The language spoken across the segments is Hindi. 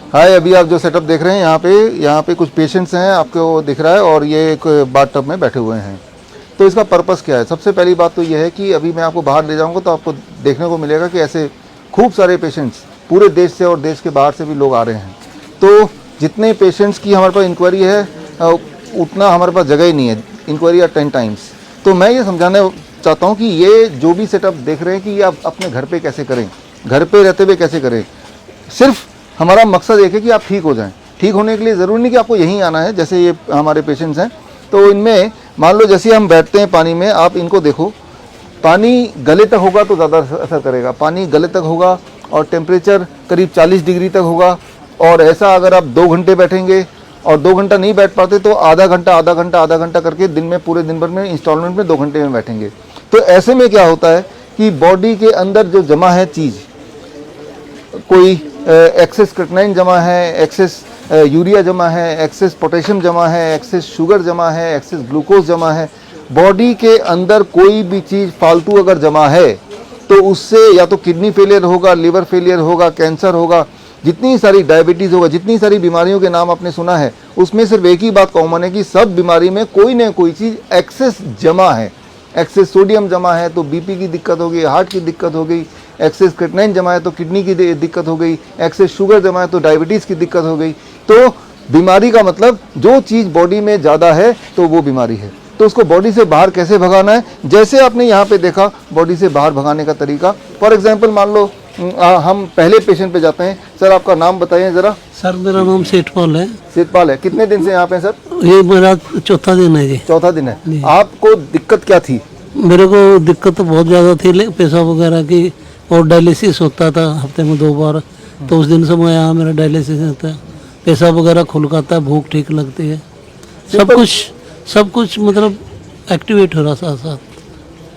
हाय, अभी आप जो सेटअप देख रहे हैं यहाँ पे कुछ पेशेंट्स हैं, आपको दिख रहा है, और ये एक बाथटब में बैठे हुए हैं। तो इसका पर्पस क्या है? सबसे पहली बात तो ये है कि अभी मैं आपको बाहर ले जाऊंगा तो आपको देखने को मिलेगा कि ऐसे खूब सारे पेशेंट्स पूरे देश से और देश के बाहर से भी लोग आ रहे हैं। तो जितने पेशेंट्स की हमारे पास इंक्वायरी है उतना हमारे पास जगह ही नहीं है, इंक्वायरी आर 10 टाइम्स। तो मैं ये समझाना चाहता हूँ कि ये जो भी सेटअप देख रहे हैं कि ये आप अपने घर पे कैसे करें, घर पे रहते हुए कैसे करें। सिर्फ हमारा मकसद एक है कि आप ठीक हो जाएं। ठीक होने के लिए ज़रूरी नहीं कि आपको यहीं आना है। जैसे ये हमारे पेशेंट्स हैं, तो इनमें मान लो जैसे हम बैठते हैं पानी में, आप इनको देखो, पानी गले तक होगा तो ज़्यादा असर करेगा। पानी गले तक होगा और टेम्परेचर करीब 40 डिग्री तक होगा। और ऐसा अगर आप 2 घंटे बैठेंगे और 2 घंटा नहीं बैठ पाते तो आधा घंटा करके दिन में, पूरे दिन भर में इंस्टॉलमेंट में 2 घंटे में बैठेंगे। तो ऐसे में क्या होता है कि बॉडी के अंदर जो जमा है चीज़, कोई एक्सेस क्रिएटिनिन जमा है, एक्सेस यूरिया जमा है, एक्सेस पोटेशियम जमा है, एक्सेस शुगर जमा है, एक्सेस ग्लूकोज जमा है। बॉडी के अंदर कोई भी चीज़ फालतू अगर जमा है तो उससे या तो किडनी फेलियर होगा, लिवर फेलियर होगा, कैंसर होगा, जितनी सारी डायबिटीज़ होगा, जितनी सारी बीमारियों के नाम आपने सुना है, उसमें सिर्फ एक ही बात कॉमन है कि सब बीमारी में कोई ना कोई चीज़ एक्सेस जमा है। एक्सेस सोडियम जमा है तो बीपी की दिक्कत हो गई, हार्ट की दिक्कत हो गई। एक्सेस क्रिएटिनिन जमा है तो किडनी की दिक्कत हो गई। एक्सेस शुगर जमा है तो डायबिटीज़ की दिक्कत हो गई। तो बीमारी का मतलब जो चीज़ बॉडी में ज़्यादा है तो वो बीमारी है। तो उसको बॉडी से बाहर कैसे भगाना है, जैसे आपने यहाँ पे देखा बॉडी से बाहर भगाने का तरीका। फॉर एग्जांपल मान लो हम पहले पेशेंट पे जाते हैं। सर आपका नाम बताइए ज़रा। सर मेरा नाम सेठपाल है। सेठपाल है, कितने दिन से यहाँ पे सर? ये मेरा चौथा दिन है जी। चौथा दिन है। आपको दिक्कत क्या थी? मेरे को दिक्कत तो बहुत ज़्यादा थी, पेशाब वगैरह की, और डायलिसिस होता था हफ्ते में 2 बार। तो उस दिन से मैं यहाँ, मेरा डायलिसिस होता है, पेशाब वगैरह खुलकाता है, भूख ठीक लगती है, सब कुछ मतलब एक्टिवेट हो रहा साथ साथ।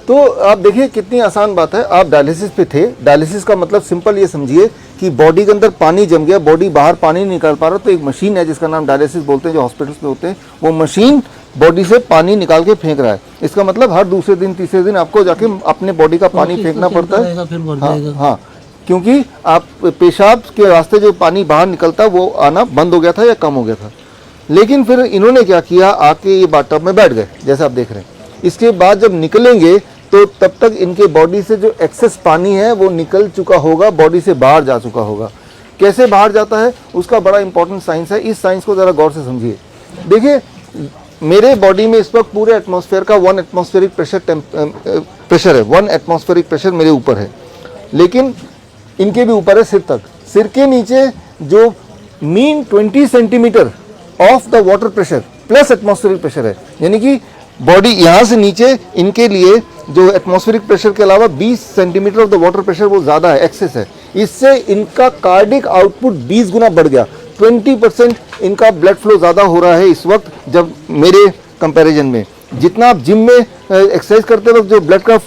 तो आप देखिए कितनी आसान बात है। आप डायलिसिस पे थे। डायलिसिस का मतलब सिंपल ये समझिए कि बॉडी के अंदर पानी जम गया, बॉडी बाहर पानी नहीं निकाल पा रहा, तो एक मशीन है जिसका नाम डायलिसिस बोलते हैं, जो हॉस्पिटल्स में होते हैं, वो मशीन बॉडी से पानी निकाल के फेंक रहा है। इसका मतलब हर दूसरे दिन तीसरे दिन आपको जाके अपने बॉडी का पानी फेंकना पड़ता है। हाँ, क्योंकि आप पेशाब के रास्ते जो पानी बाहर निकलता है वो आना बंद हो गया था या कम हो गया था। लेकिन फिर इन्होंने क्या किया, आके ये बाथटब में बैठ गए जैसे आप देख रहे हैं। इसके बाद जब निकलेंगे तो तब तक इनके बॉडी से जो एक्सेस पानी है वो निकल चुका होगा, बॉडी से बाहर जा चुका होगा। कैसे बाहर जाता है उसका बड़ा इंपॉर्टेंट साइंस है। इस साइंस को ज़रा गौर से समझिए। देखिए मेरे बॉडी में इस वक्त पूरे एटमॉस्फेयर का 1 एटमॉस्फेरिक प्रेशर है, 1 एटमॉस्फेरिक प्रेशर मेरे ऊपर है, लेकिन इनके भी ऊपर है सिर तक। सिर के नीचे जो mean 20 centimetre of the water pressure plus atmospheric pressure है, यानी कि बॉडी यहाँ से नीचे इनके लिए जो एटमॉस्फेरिक प्रेशर के अलावा 20 centimetre of the water pressure वो ज़्यादा है, एक्सेस है। इससे इनका कार्डिक आउटपुट 20 गुना बढ़ गया। 20% इनका ब्लड फ्लो ज़्यादा हो रहा है इस वक्त जब मेरे कंपैरिजन में। जितना आप जिम में एक्सरसाइज करते वक्त जो ब्लड का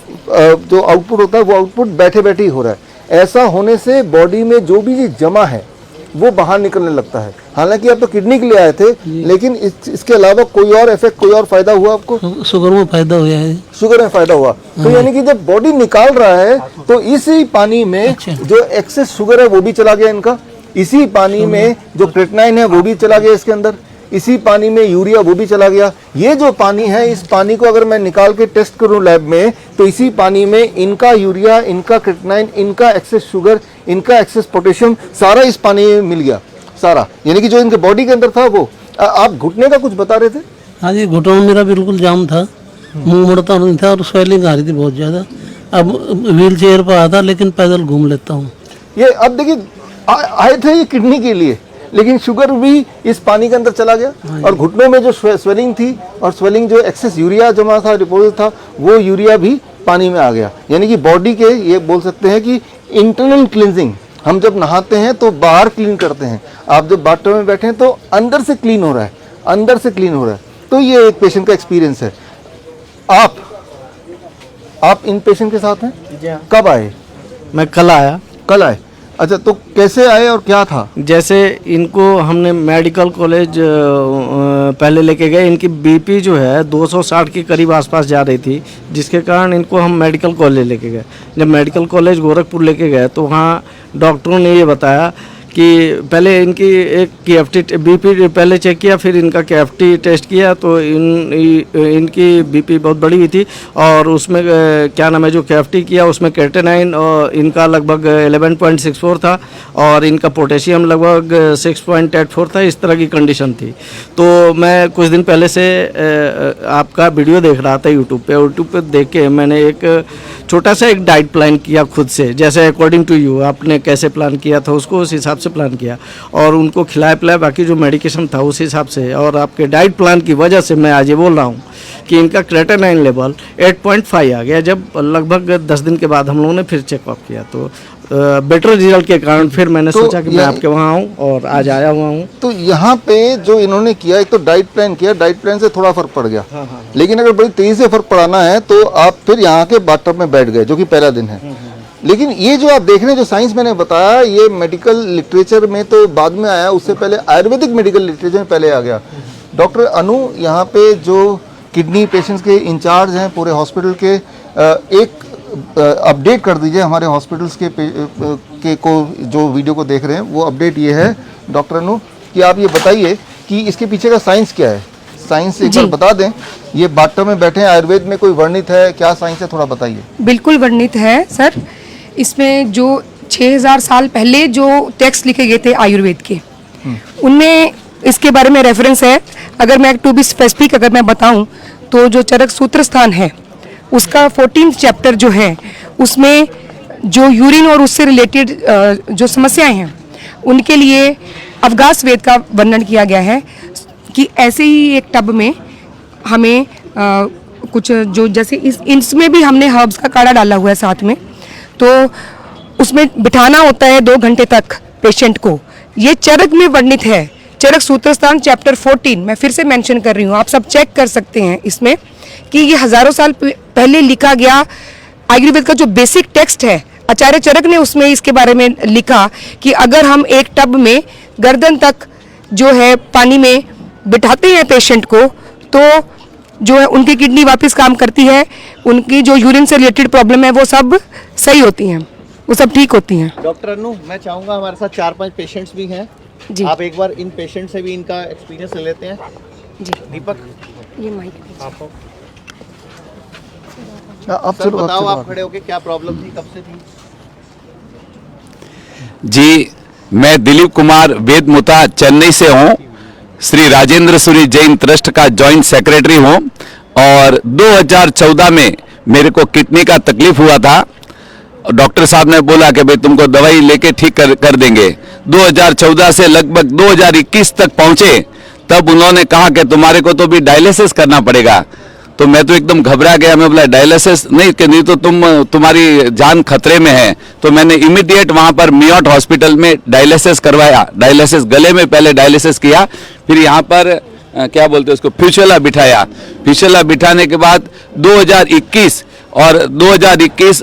जो आउटपुट होता है वो आउटपुट बैठे बैठे ही हो रहा है। ऐसा होने से बॉडी में जो भी चीज़ जमा है वो बाहर निकलने लगता है। हालांकि आप तो किडनी के लिए आए थे, लेकिन इसके अलावा कोई और इफेक्ट, कोई और फायदा हुआ आपको? शुगर में फायदा हुआ है। शुगर में फायदा हुआ। तो यानी कि जब बॉडी निकाल रहा है तो इसी पानी में जो एक्सेस शुगर है वो भी चला गया इनका, इसी पानी में जो क्रिएटिनिन है वो भी चला गया इसके अंदर, इसी पानी में यूरिया वो भी चला गया। ये जो पानी है, इस पानी को अगर मैं निकाल के टेस्ट करूं लैब में तो इसी पानी में इनका यूरिया, इनका क्रिएटिनिन, इनका एक्सेस शुगर, इनका एक्सेस पोटेशियम सारा इस पानी में मिल गया सारा। यानी कि जो इनके बॉडी के अंदर था वो। आप घुटने का कुछ बता रहे थे? हाँ जी, घुटना मेरा बिल्कुल जाम था, मुंह मुड़ता नहीं था और स्वेलिंग आ रही थी बहुत ज़्यादा। अब व्हील चेयर पर आता लेकिन पैदल घूम लेता हूँ। ये अब देखिए आए थे ये किडनी के लिए, लेकिन शुगर भी इस पानी के अंदर चला गया और घुटनों में जो स्वेलिंग थी और स्वेलिंग जो एक्सेस यूरिया जमा था, डिपोजिट था, वो यूरिया भी पानी में आ गया। यानी कि बॉडी के ये बोल सकते हैं कि इंटरनल क्लींजिंग, हम जब नहाते हैं तो बाहर क्लीन करते हैं, आप जब बाथटब में बैठे हैं तो अंदर से क्लीन हो रहा है, अंदर से क्लीन हो रहा है। तो ये एक पेशेंट का एक्सपीरियंस है। आप इन पेशेंट के साथ हैं? कब आए? मैं कल आया। कल आए, अच्छा। तो कैसे आए और क्या था? जैसे इनको हमने मेडिकल कॉलेज पहले लेके गए, इनकी बीपी जो है 260 के करीब आसपास जा रही थी, जिसके कारण इनको हम मेडिकल कॉलेज लेके गए। जब मेडिकल कॉलेज गोरखपुर लेके गए तो वहाँ डॉक्टरों ने ये बताया कि पहले इनकी एक KFT BP पहले चेक किया, फिर इनका KFT टेस्ट किया तो इनकी BP बहुत बड़ी हुई थी और उसमें क्या नाम है जो KFT किया उसमें क्रेटिनाइन और इनका लगभग 11.64 था और इनका पोटेशियम लगभग 6.84 था। इस तरह की कंडीशन थी। तो मैं कुछ दिन पहले से आपका वीडियो देख रहा था यूट्यूब पे देख के मैंने एक छोटा सा एक डाइट प्लान किया खुद से, जैसे अकॉर्डिंग टू यू आपने कैसे प्लान किया था उसको उस हिसाब से प्लान किया और उनको खिलाया पिलाया, बाकी जो मेडिकेशन था उस हिसाब से। और आपके डाइट प्लान की वजह से मैं आज ये बोल रहा हूँ कि इनका क्रेटिनाइन लेवल 8.5 आ गया। जब लगभग 10 दिन के बाद हम लोगों ने फिर चेकअप किया तो बेटर रिजल्ट के कारण फिर मैंने सोचा कि मैं आपके वहाँ आऊँ और आज आया हुआ हूँ। तो यहाँ पे जो इन्होंने किया, एक तो डाइट प्लान किया, डाइट प्लान से थोड़ा फर्क पड़ गया। लेकिन अगर बड़ी तेजी से फर्क पड़ाना है तो आप फिर यहाँ के बाथटब में बैठ गए, जो कि पहला दिन है। लेकिन ये जो आप देख रहे हैं, जो साइंस मैंने बताया, ये मेडिकल लिटरेचर में तो बाद में आया, उससे पहले आयुर्वेदिक मेडिकल लिटरेचर में पहले आ गया। डॉक्टर अनु यहाँ पे जो किडनी पेशेंट्स के इंचार्ज हैं पूरे हॉस्पिटल के, एक अपडेट कर दीजिए हमारे हॉस्पिटल्स के को जो वीडियो को देख रहे हैं। वो अपडेट ये है डॉक्टर अनु कि आप ये बताइए कि इसके पीछे का साइंस क्या है, साइंस एक बार बता दें। ये बाथटब में बैठे हैं, आयुर्वेद में कोई वर्णित है, क्या साइंस है, थोड़ा बताइए। बिल्कुल वर्णित है सर। इसमें जो 6000 साल पहले जो टेक्स्ट लिखे गए थे आयुर्वेद के, उनमें इसके बारे में रेफरेंस है। अगर मैं टू बी स्पेसिफिक अगर मैं बताऊं तो जो चरक सूत्र स्थान है उसका 14th चैप्टर जो है उसमें जो यूरिन और उससे रिलेटेड जो समस्याएं हैं उनके लिए अवगास वेद का वर्णन किया गया है कि ऐसे ही एक टब में हमें कुछ जो जैसे इसमें भी हमने हर्ब्स का काढ़ा डाला हुआ है साथ में, तो उसमें बिठाना होता है 2 घंटे तक पेशेंट को। ये चरक में वर्णित है, चरक सूत्रस्थान चैप्टर 14, मैं फिर से मेंशन कर रही हूँ, आप सब चेक कर सकते हैं इसमें कि ये हजारों साल पहले लिखा गया आयुर्वेद का जो बेसिक टेक्स्ट है। आचार्य चरक ने उसमें इसके बारे में लिखा कि अगर हम एक टब में गर्दन तक जो है पानी में बिठाते हैं पेशेंट को तो जो है उनकी किडनी वापस काम करती है, उनकी जो यूरिन से रिलेटेड प्रॉब्लम है वो सब सही होती हैं, वो सब ठीक होती हैं। डॉक्टर अनु, मैं चाहूँगा हमारे साथ 4-5 पेशेंट्स भी हैं जी। आप एक बार इन पेशेंट से भी इनका एक्सपीरियंस ले लेते हैं। जी दीपक, ये माइक आप सर बताओ, आप खड़े होके क्या प्रॉब्लम थी, कब से थी? जी, मैं दिलीप कुमार वेदमुता चेन्नई से हूँ, श्री राजेंद्र सूरी जैन ट्रस्ट का जॉइंट सेक्रेटरी हूँ और 2014 में मेरे को किडनी का तकलीफ हुआ था। डॉक्टर साहब ने बोला कि भाई तुमको दवाई लेके ठीक कर देंगे। 2014 से लगभग 2021 तक पहुंचे, तब उन्होंने कहा कि तुम्हारे को तो भी डायलिसिस करना पड़ेगा। तो मैं तो एकदम घबरा गया, मैं बोला डायलिसिस नहीं कि नहीं तो तुम्हारी जान खतरे में है। तो मैंने इमीडिएट वहां पर मियोट हॉस्पिटल में डायलिसिस करवाया। डायलिसिस गले में पहले डायलिसिस किया, फिर यहाँ पर क्या बोलते हैं उसको फिशुला बिठाया। फिशुला बिठाने के बाद 2021 और 2021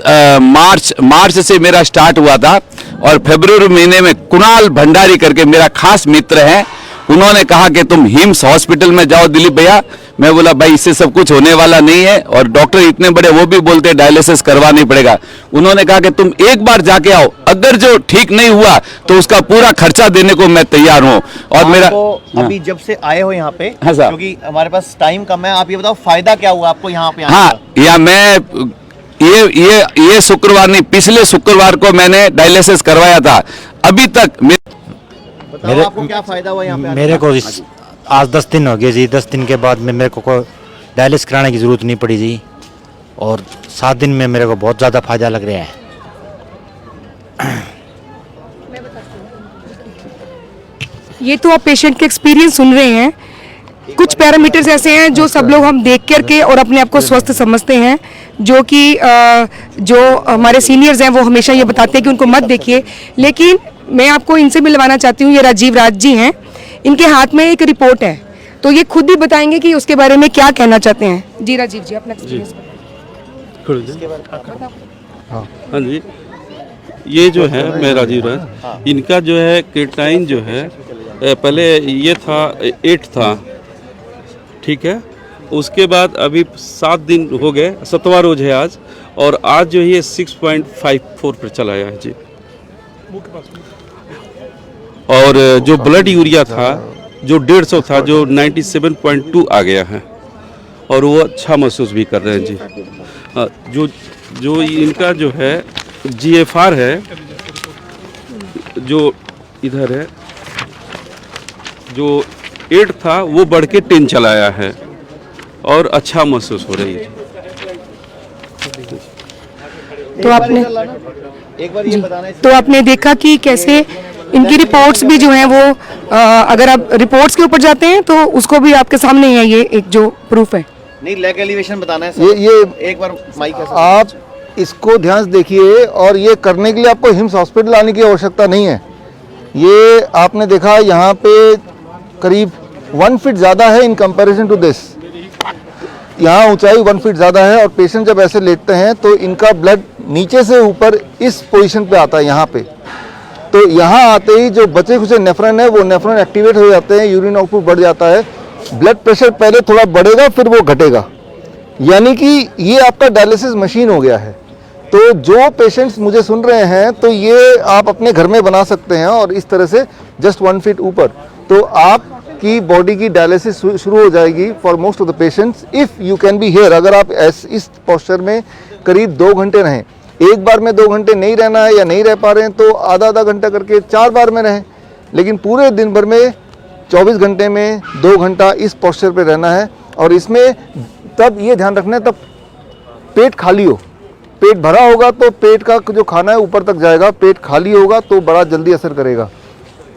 मार्च से मेरा स्टार्ट हुआ था और फरवरी महीने में कुणाल भंडारी करके मेरा खास मित्र है, उन्होंने कहा कि तुम हिम्स हॉस्पिटल में जाओ दिलीप भैया। मैं बोला भाई इससे सब कुछ होने वाला नहीं है और डॉक्टर इतने बड़े वो भी बोलते हैं डायलिसिस करवानी पड़ेगा। उन्होंने कहा कि तुम एक बार जाके आओ, अगर जो ठीक नहीं हुआ तो उसका पूरा खर्चा देने को मैं तैयार हूँ। और मेरा अभी जब से आए हो यहाँ पे, हाँ साहब, क्योंकि हमारे पास टाइम कम है, आप ये बताओ फायदा क्या हुआ आपको यहाँ पे आने हाँ का? या मैं ये शुक्रवार नहीं, पिछले शुक्रवार को मैंने डायलिसिस करवाया था। अभी तक बताओ आपको क्या फायदा हुआ यहाँ पे आने मेरे का? को आज 10 दिन हो गए जी। 10 दिन के बाद में मेरे को डायलिसिस कराने की ज़रूरत नहीं पड़ी जी और 7 दिन में मेरे को बहुत ज़्यादा फायदा लग रहा है। ये तो आप पेशेंट के एक्सपीरियंस सुन रहे हैं। कुछ पैरामीटर्स ऐसे हैं जो सब लोग हम देख करके और अपने आप को स्वस्थ समझते हैं, जो कि जो हमारे सीनियर्स हैं वो हमेशा ये बताते हैं कि उनको मत देखिए। लेकिन मैं आपको इनसे मिलवाना चाहती हूँ, ये राजीव राज जी हैं, इनके हाथ में एक रिपोर्ट है, तो ये खुद ही बताएंगे कि उसके बारे में क्या कहना चाहते हैं। जी राजीव जी, अपना एक्सपीरियंस हाँ जी, ये जो है मैं राजीव राज, इनका जो है क्रिएटिनिन जो है पहले ये था 8 था, ठीक है। उसके बाद अभी 7 दिन हो गए, 7वां रोज है आज, और आज जो है 6.54 पर चला है जी। और जो ब्लड यूरिया था जो 150 था जो 97.2 आ गया है और वो अच्छा महसूस भी कर रहे हैं जी। जो इनका जो है GFR है जो इधर है जो 8 था वो बढ़ के 10 चलाया है और अच्छा महसूस हो रही है। तो आपने एक बार ये बताना है तो आपने देखा कि कैसे इनकी रिपोर्ट्स भी जो हैं वो अगर आप रिपोर्ट्स के ऊपर जाते हैं तो उसको भी आपके सामने ही है, ये एक जो प्रूफ है। नहीं, लेग एलिवेशन बताना है ये सर। एक बार माइक है सर। आप इसको ध्यान से देखिए और ये करने के लिए आपको हिम्स हॉस्पिटल आने की आवश्यकता नहीं है। ये आपने देखा यहाँ पे करीब 1 फीट ज़्यादा है इन कंपैरिजन टू दिस। यहाँ ऊंचाई 1 फीट ज़्यादा है और पेशेंट जब ऐसे लेटते हैं तो इनका ब्लड नीचे से ऊपर इस पोजीशन पे आता है यहाँ पे। तो यहाँ आते ही जो बचे खुचे नेफ्रॉन है वो नेफ्रॉन एक्टिवेट हो जाते हैं, यूरिन आउटपुट बढ़ जाता है, ब्लड प्रेशर पहले थोड़ा बढ़ेगा फिर वो घटेगा, यानी कि ये आपका डायलिसिस मशीन हो गया है। तो जो पेशेंट्स मुझे सुन रहे हैं तो ये आप अपने घर में बना सकते हैं और इस तरह से जस्ट 1 फीट ऊपर तो आपकी बॉडी की डायलिसिस शुरू हो जाएगी for most of the patients if you can be here. अगर आप इस पोस्चर में करीब 2 घंटे रहें, एक बार में 2 घंटे नहीं रहना है या नहीं रह पा रहे हैं तो आधा घंटा करके 4 बार में रहें, लेकिन पूरे दिन भर में 24 घंटे में 2 घंटा इस पोस्चर पे रहना है। और इसमें तब ये ध्यान रखना है तब पेट खाली हो, पेट भरा होगा तो पेट का जो खाना है ऊपर तक जाएगा, पेट खाली होगा तो बड़ा जल्दी असर करेगा।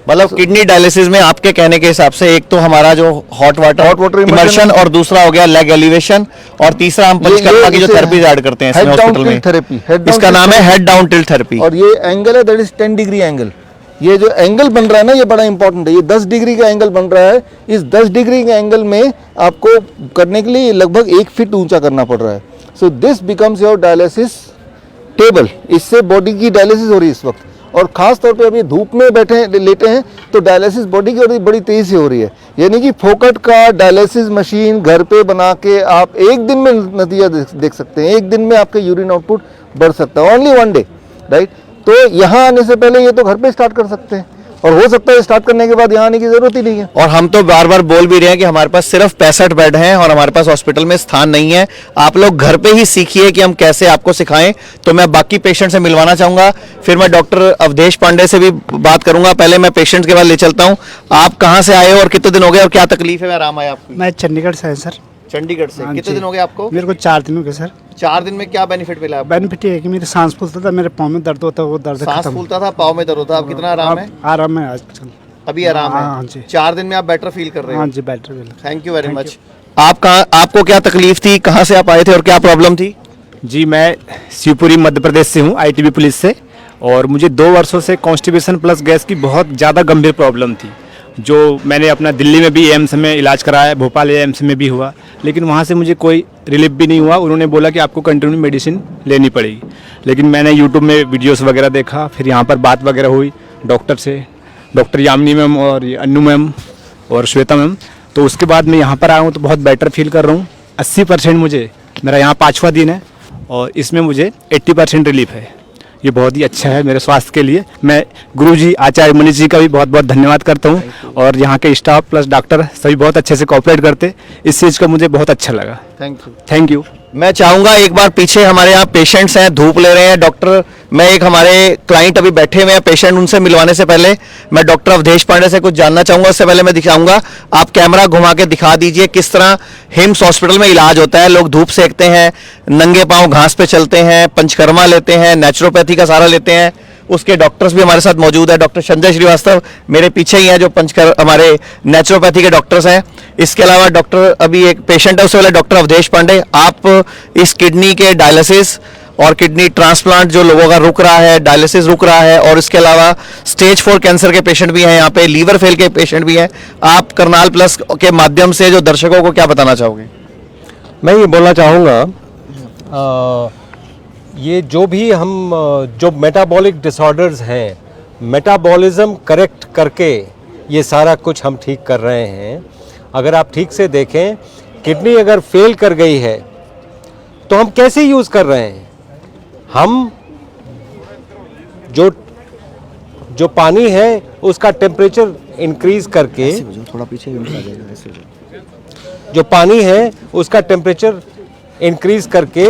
मतलब किडनी डायलिसिस में आपके कहने के हिसाब से एक तो हमारा जो हॉट वाटर इमर्शन और दूसरा हो गया लेग एलिवेशन और तीसरा हम पंचकर्मा की जो थेरेपीज ऐड करते हैं इसमें हॉस्पिटल में थेरेपी, इसका नाम है हेड डाउन टिल्ट थेरेपी। और ये एंगल है दैट इज 10 डिग्री एंगल। ये जो एंगल बन रहा है ना ये बड़ा इंपॉर्टेंट है। ये 10 डिग्री का एंगल बन रहा है। इस 10 डिग्री के एंगल में आपको करने के लिए लगभग 1 फीट ऊंचा करना पड़ रहा है। So this becomes your dialysis table. इससे बॉडी की डायलिसिस हो रही है इस वक्त, और ख़ास तौर पे अभी धूप में बैठे लेटे हैं तो डायलिसिस बॉडी की बड़ी तेज़ी से हो रही है। यानी कि फोकट का डायलिसिस मशीन घर पे बना के आप एक दिन में नतीजा देख सकते हैं। एक दिन में आपका यूरिन आउटपुट बढ़ सकता है, ओनली 1 डे, राइट। तो यहाँ आने से पहले ये तो घर पे स्टार्ट कर सकते हैं और हो सकता है स्टार्ट करने के बाद यहाँ आने की ज़रूरत ही नहीं है। और हम तो बार बार बोल भी रहे हैं कि हमारे पास सिर्फ 65 बेड हैं और हमारे पास हॉस्पिटल में स्थान नहीं है। आप लोग घर पे ही सीखिए कि हम कैसे आपको सिखाएं। तो मैं बाकी पेशेंट से मिलवाना चाहूंगा, फिर मैं डॉक्टर अवधेश पांडे से भी बात करूंगा। पहले मैं पेशेंट के बाद ले चलता हूँ। आप कहाँ से आए हो और कितने दिन हो गए और क्या तकलीफ है, आराम आया आपको? मैं चंडीगढ़ से है सर। चंडीगढ़ से हाँ कितने जी। दिन हो गए आपको? मेरे को 4 दिन हो गए सर। 4 दिन में क्या बेनिफिट मिला आपको? बेनिफिट ये है कि मेरे सांस फूलता था, मेरे पाँव में दर्द होता, वो दर्द सांस खत्म। फूलता था, पाँव में दर्द होता, अब कितना आराम है? आराम है आजकल। अभी आराम हाँ है। जी। 4 दिन में आप बेटर फील कर रहे हाँ हो? जी, better bill. Thank you very much. आपको क्या तकलीफ थी, कहाँ से आप आए थे और क्या प्रॉब्लम थी? जी, मैं शिवपुरी मध्य प्रदेश से हूँ, ITB पुलिस से। और मुझे 2 वर्षों से कॉन्स्टिपेशन प्लस गैस की बहुत ज़्यादा गंभीर प्रॉब्लम थी, जो मैंने अपना दिल्ली में भी एम्स में इलाज कराया, भोपाल एम्स में भी हुआ, लेकिन वहाँ से मुझे कोई रिलीफ भी नहीं हुआ। उन्होंने बोला कि आपको कंटिन्यू मेडिसिन लेनी पड़ेगी। लेकिन मैंने यूट्यूब में वीडियोस वगैरह देखा, फिर यहाँ पर बात वगैरह हुई डॉक्टर से, डॉक्टर यामिनी मैम और अन्नू मैम और श्वेता मैम। तो उसके बाद मैं यहाँ पर आया हूँ तो बहुत बेटर फील कर रहा हूँ। 80% मुझे, मेरा यहाँ 5वां दिन है और इसमें मुझे 80% रिलीफ है। ये बहुत ही अच्छा है मेरे स्वास्थ्य के लिए। मैं गुरुजी आचार्य मनीष जी का भी बहुत बहुत धन्यवाद करता हूँ और यहाँ के स्टाफ प्लस डॉक्टर सभी बहुत अच्छे से कोऑपरेट करते। इस चीज़ का मुझे बहुत अच्छा लगा। Thank you. मैं चाहूंगा एक बार पीछे हमारे यहाँ पेशेंट्स हैं, धूप ले रहे हैं डॉक्टर। मैं एक हमारे क्लाइंट अभी बैठे हुए हैं पेशेंट, उनसे मिलवाने से पहले मैं डॉक्टर अवधेश पांडे से कुछ जानना चाहूंगा। उससे पहले मैं दिखाऊंगा, आप कैमरा घुमा के दिखा दीजिए किस तरह हिम्स हॉस्पिटल में इलाज होता है। लोग धूप सेकते हैं, नंगे पांव घास पे चलते हैं, पंचकर्मा लेते हैं, नेचुरोपैथी का सहारा लेते हैं। उसके डॉक्टर्स भी हमारे साथ मौजूद है। डॉक्टर संजय श्रीवास्तव मेरे पीछे ही हैं, जो हमारे नेचुरोपैथी के डॉक्टर्स हैं। इसके अलावा डॉक्टर अभी एक पेशेंट है, उससे पहले डॉक्टर अवधेश पांडे, आप इस किडनी के डायलिसिस और किडनी ट्रांसप्लांट जो लोगों का रुक रहा है, डायलिसिस रुक रहा है, और इसके अलावा स्टेज 4 कैंसर के पेशेंट भी हैं, यहाँ पे लीवर फेल के पेशेंट भी हैं। आप करनाल प्लस के माध्यम से जो दर्शकों को क्या बताना चाहोगे? मैं ये बोलना चाहूँगा, ये जो भी हम जो मेटाबॉलिक डिसऑर्डर्स हैं, मेटाबॉलिज्म करेक्ट करके ये सारा कुछ हम ठीक कर रहे हैं। अगर आप ठीक से देखें, किडनी अगर फेल कर गई है तो हम कैसे यूज़ कर रहे हैं? हम जो जो पानी है उसका टेम्परेचर इंक्रीज करके, थोड़ा पीछे जो पानी है उसका टेम्परेचर इंक्रीज करके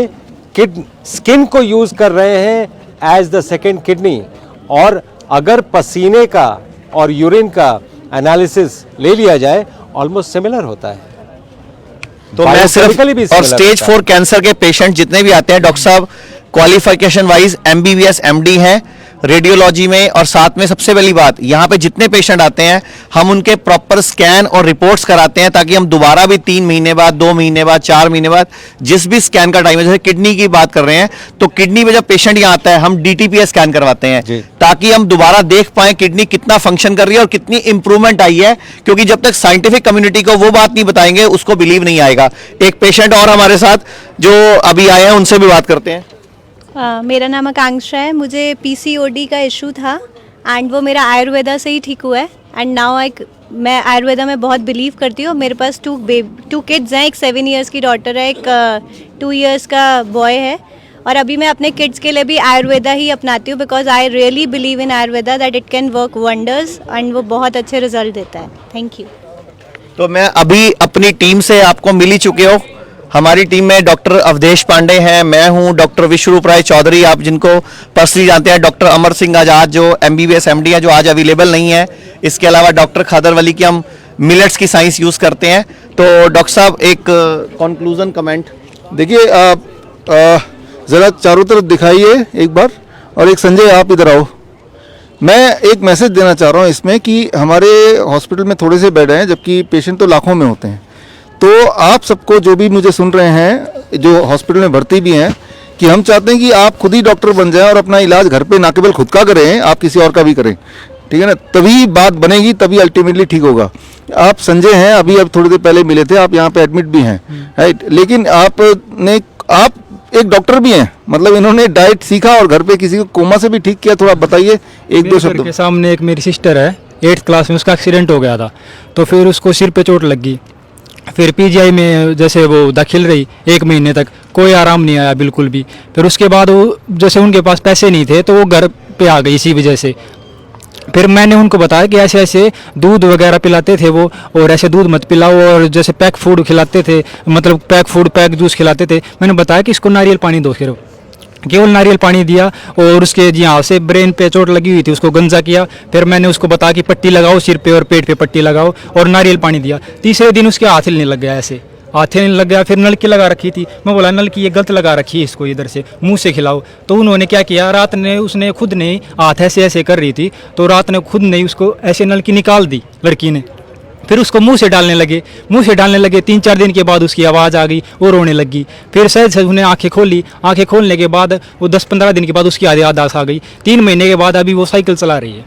स्किन को यूज कर रहे हैं एज द सेकेंड किडनी। और अगर पसीने का और यूरिन का एनालिसिस ले लिया जाए ऑलमोस्ट सिमिलर होता है। तो मैं सिर्फ भी और स्टेज 4 कैंसर के पेशेंट जितने भी आते हैं डॉक्टर साहब क्वालिफिकेशन वाइज MBBS MD हैं रेडियोलॉजी में, और साथ में सबसे पहली बात यहाँ पे जितने पेशेंट आते हैं हम उनके प्रॉपर स्कैन और रिपोर्ट्स कराते हैं ताकि हम दोबारा भी 3 महीने बाद, 2 महीने बाद, 4 महीने बाद जिस भी स्कैन का टाइम है, जैसे किडनी की बात कर रहे हैं तो किडनी में जब पेशेंट यहाँ आता है हम DTPA स्कैन करवाते हैं ताकि हम दोबारा देख पाए किडनी कितना फंक्शन कर रही है और कितनी इंप्रूवमेंट आई है, क्योंकि जब तक साइंटिफिक कम्युनिटी को वो बात नहीं बताएंगे उसको बिलीव नहीं आएगा। एक पेशेंट और हमारे साथ जो अभी आए हैं उनसे भी बात करते हैं। मेरा नाम आकांक्षा है। मुझे PCOD का इशू था एंड वो मेरा आयुर्वेदा से ही ठीक हुआ है एंड नाउ मैं आयुर्वेदा में बहुत बिलीव करती हूँ। मेरे पास 2 किड्स हैं, एक 7 इयर्स की डॉटर है, एक 2 इयर्स का बॉय है, और अभी मैं अपने किड्स के लिए भी आयुर्वेदा ही अपनाती हूँ because I really believe in Ayurveda that it can work wonders and वो बहुत अच्छे रिजल्ट देता है। Thank you. तो मैं अभी अपनी टीम से आपको मिल ही चुके हो। हमारी टीम में डॉक्टर अवधेश पांडे हैं, मैं हूं, डॉक्टर विश्वरूप राय चौधरी आप जिनको पर्सनली जानते हैं, डॉक्टर अमर सिंह आजाद जो MBBS MD है जो आज अवेलेबल नहीं है, इसके अलावा डॉक्टर खादर वली की हम मिलेट्स की साइंस यूज करते हैं। तो डॉक्टर साहब एक कंक्लूजन कमेंट। देखिए आप ज़रा चारों तरफ दिखाइए एक बार, और एक संजय आप इधर आओ। मैं एक मैसेज देना चाह रहा हूँ इसमें कि हमारे हॉस्पिटल में थोड़े से बेड हैं जबकि पेशेंट तो लाखों में होते हैं। तो आप सबको जो भी मुझे सुन रहे हैं जो हॉस्पिटल में भर्ती भी हैं कि हम चाहते हैं कि आप खुद ही डॉक्टर बन जाएं और अपना इलाज घर पे ना केवल खुद का करें, आप किसी और का भी करें, ठीक है ना, तभी बात बनेगी, तभी अल्टीमेटली ठीक होगा। आप संजय हैं, अभी अब थोड़ी देर पहले मिले थे, आप यहाँ पे एडमिट भी हैं, राइट, लेकिन आप एक डॉक्टर भी हैं, मतलब इन्होंने डाइट सीखा और घर पे किसी को कोमा से भी ठीक किया। थोड़ा बताइए 1-2 शब्द। के सामने एक मेरी सिस्टर है 8th क्लास में, उसका एक्सीडेंट हो गया था तो फिर उसको सिर पे चोट लगी, फिर PGI में जैसे वो दाखिल रही 1 महीने तक, कोई आराम नहीं आया बिल्कुल भी। फिर उसके बाद वो जैसे उनके पास पैसे नहीं थे तो वो घर पे आ गई इसी वजह से। फिर मैंने उनको बताया कि ऐसे ऐसे दूध वगैरह पिलाते थे वो, और ऐसे दूध मत पिलाओ, और जैसे पैक फूड खिलाते थे, मतलब पैक फूड पैक जूस खिलाते थे। मैंने बताया कि इसको नारियल पानी दो, फिर केवल नारियल पानी दिया, और उसके यहाँ से ब्रेन पे चोट लगी हुई थी उसको गंजा किया। फिर मैंने उसको बताया कि पट्टी लगाओ सिर पे और पेट पे पट्टी लगाओ, और नारियल पानी दिया। तीसरे दिन उसके हाथ हिलने लग गया, ऐसे हाथ हिलने लग गया। फिर नलकी लगा रखी थी, मैं बोला नलकी ये गलत लगा रखी है, इसको इधर से मुंह से खिलाओ। तो उन्होंने क्या किया, रात ने उसने खुद ने हाथ ऐसे ऐसे कर रही थी तो रात ने खुद ने उसको ऐसे नलकी निकाल दी लड़की ने। फिर उसको मुंह से डालने लगे 3-4 दिन के बाद उसकी आवाज़ आ गई, वो रोने लगी। फिर सहज उन्हें आंखें खोली, आंखें खोलने के बाद वो 10-15 दिन के बाद उसकी याददाश्त आ गई। 3 महीने के बाद अभी वो साइकिल चला रही है।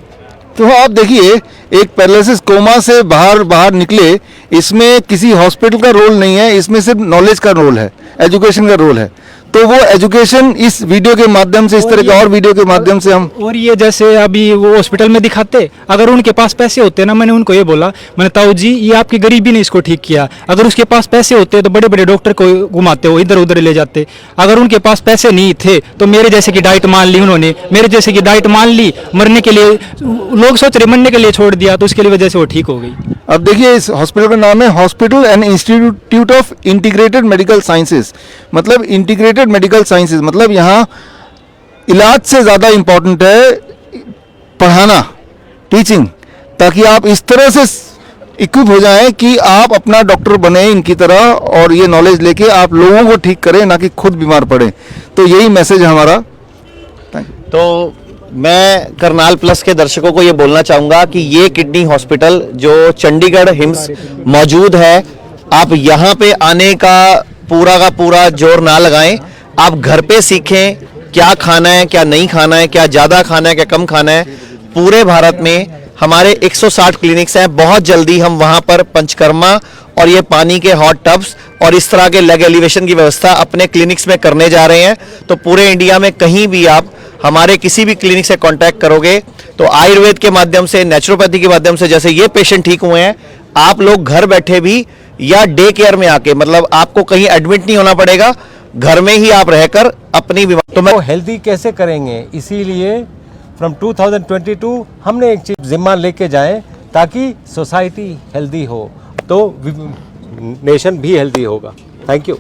तो आप देखिए एक पैरालिसिस कोमा से बाहर निकले, इसमें किसी हॉस्पिटल का रोल नहीं है, इसमें सिर्फ नॉलेज का रोल है, एजुकेशन का रोल है। तो वो एजुकेशन इस वीडियो के माध्यम से, इस तरह के और वीडियो के माध्यम से हम, और ये जैसे अभी वो हॉस्पिटल में दिखाते, अगर उनके पास पैसे होते ना, मैंने उनको ये बोला, मैंने ताऊ जी ये आपकी गरीबी ने इसको ठीक किया, अगर उसके पास पैसे होते तो बड़े बड़े डॉक्टर को घुमाते हो, इधर उधर ले जाते। अगर उनके पास पैसे नहीं थे तो मेरे जैसे की डाइट मान ली उन्होंने, मेरे जैसे की डाइट मान ली, मरने के लिए लोग सोच रहे मरने के लिए छोड़ दिया, तो उसके लिए वजह से वो ठीक हो गई। अब देखिए इस हॉस्पिटल का नाम है hospital and institute of integrated medical sciences, मतलब इंटीग्रेटेड मेडिकल साइंसेज, मतलब यहाँ इलाज से ज़्यादा इम्पोर्टेंट है पढ़ाना, टीचिंग, ताकि आप इस तरह से इक्विप हो जाएं कि आप अपना डॉक्टर बने इनकी तरह, और ये नॉलेज लेके आप लोगों को ठीक करें, ना कि खुद बीमार पड़े। तो यही मैसेज है हमारा। तो मैं करनाल प्लस के दर्शकों को ये बोलना चाहूँगा कि ये किडनी हॉस्पिटल जो चंडीगढ़ हिम्स मौजूद है, आप यहाँ पे आने का पूरा जोर ना लगाएं, आप घर पे सीखें क्या खाना है, क्या नहीं खाना है, क्या ज़्यादा खाना है, क्या कम खाना है। पूरे भारत में हमारे 160 क्लिनिक्स हैं, बहुत जल्दी हम वहाँ पर पंचकर्मा और ये पानी के हॉट टब्स और इस तरह के लेग एलिवेशन की व्यवस्था अपने क्लिनिक्स में करने जा रहे हैं। तो पूरे इंडिया में कहीं भी आप हमारे किसी भी क्लिनिक से कांटेक्ट करोगे तो आयुर्वेद के माध्यम से, नेचुरोपैथी के माध्यम से, जैसे ये पेशेंट ठीक हुए हैं, आप लोग घर बैठे भी या डे केयर में आके, मतलब आपको कहीं एडमिट नहीं होना पड़ेगा, घर में ही आप रहकर अपनी बीमारी। तो मैं हेल्दी कैसे करेंगे, इसीलिए फ्रॉम 2022 हमने एक चीज़ जिम्मा लेके जाएं ताकि सोसाइटी हेल्दी हो तो नेशन भी हेल्दी होगा। Thank you.